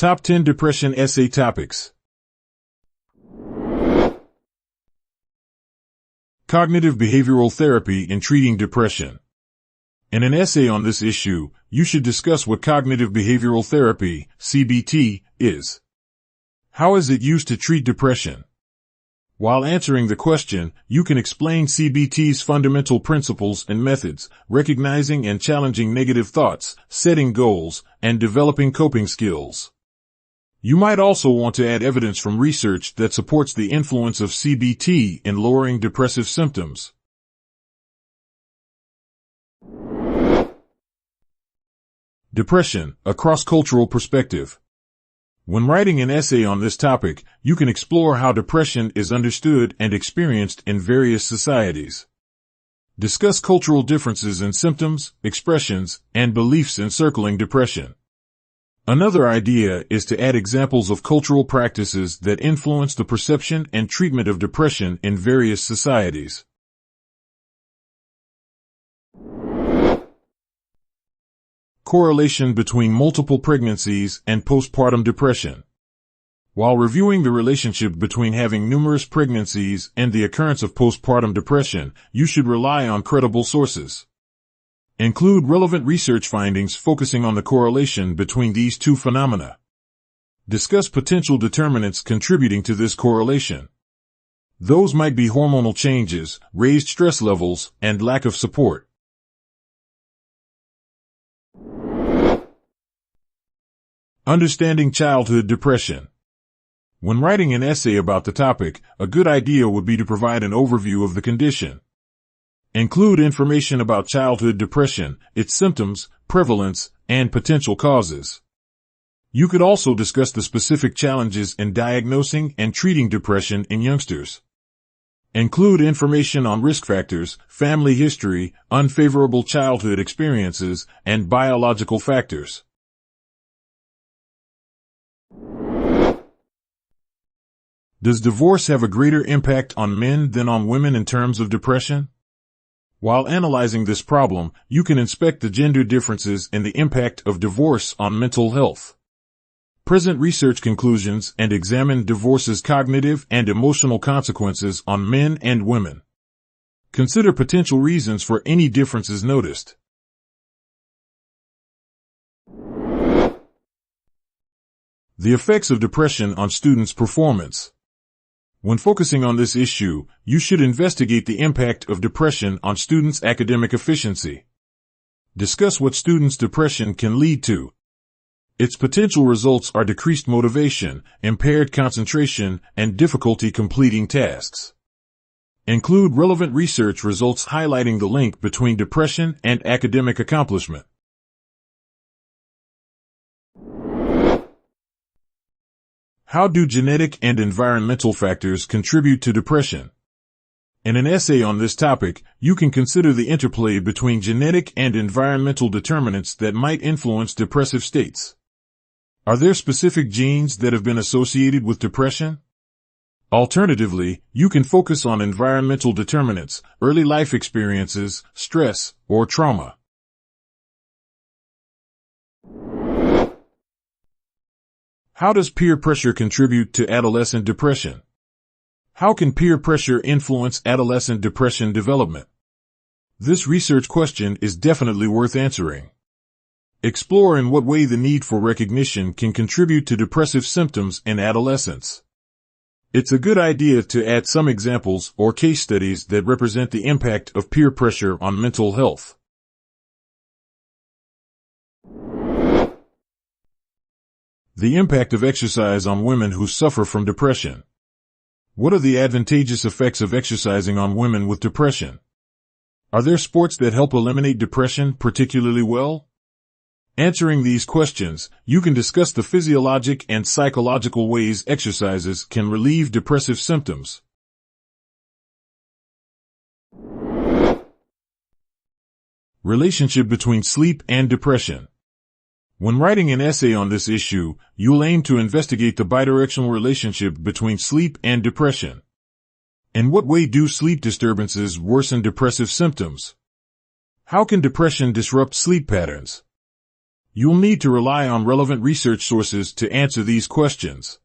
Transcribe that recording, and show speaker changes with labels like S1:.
S1: Top 10 Depression Essay Topics. Cognitive behavioral therapy in treating depression. In an essay on this issue, you should discuss what cognitive behavioral therapy, CBT, is. How is it used to treat depression? While answering the question, you can explain CBT's fundamental principles and methods, recognizing and challenging negative thoughts, setting goals, and developing coping skills. You might also want to add evidence from research that supports the influence of CBT in lowering depressive symptoms. Depression, a cross-cultural perspective. When writing an essay on this topic, you can explore how depression is understood and experienced in various societies. Discuss cultural differences in symptoms, expressions, and beliefs encircling depression. Another idea is to add examples of cultural practices that influence the perception and treatment of depression in various societies. Correlation between multiple pregnancies and postpartum depression. While reviewing the relationship between having numerous pregnancies and the occurrence of postpartum depression, you should rely on credible sources. Include relevant research findings focusing on the correlation between these two phenomena. Discuss potential determinants contributing to this correlation. Those might be hormonal changes, raised stress levels, and lack of support. Understanding childhood depression. When writing an essay about the topic, a good idea would be to provide an overview of the condition. Include information about childhood depression, its symptoms, prevalence, and potential causes. You could also discuss the specific challenges in diagnosing and treating depression in youngsters. Include information on risk factors, family history, unfavorable childhood experiences, and biological factors. Does divorce have a greater impact on men than on women in terms of depression? While analyzing this problem, you can inspect the gender differences in the impact of divorce on mental health. Present research conclusions and examine divorce's cognitive and emotional consequences on men and women. Consider potential reasons for any differences noticed. The effects of depression on students' performance. When focusing on this issue, you should investigate the impact of depression on students' academic efficiency. Discuss what students' depression can lead to. Its potential results are decreased motivation, impaired concentration, and difficulty completing tasks. Include relevant research results highlighting the link between depression and academic accomplishment. How do genetic and environmental factors contribute to depression? In an essay on this topic, you can consider the interplay between genetic and environmental determinants that might influence depressive states. Are there specific genes that have been associated with depression? Alternatively, you can focus on environmental determinants, early life experiences, stress, or trauma. How does peer pressure contribute to adolescent depression? How can peer pressure influence adolescent depression development? This research question is definitely worth answering. Explore in what way the need for recognition can contribute to depressive symptoms in adolescents. It's a good idea to add some examples or case studies that represent the impact of peer pressure on mental health. The impact of exercise on women who suffer from depression. What are the advantageous effects of exercising on women with depression? Are there sports that help eliminate depression particularly well? Answering these questions, you can discuss the physiologic and psychological ways exercises can relieve depressive symptoms. Relationship between sleep and depression. When writing an essay on this issue, you'll aim to investigate the bidirectional relationship between sleep and depression. In what way do sleep disturbances worsen depressive symptoms? How can depression disrupt sleep patterns? You'll need to rely on relevant research sources to answer these questions.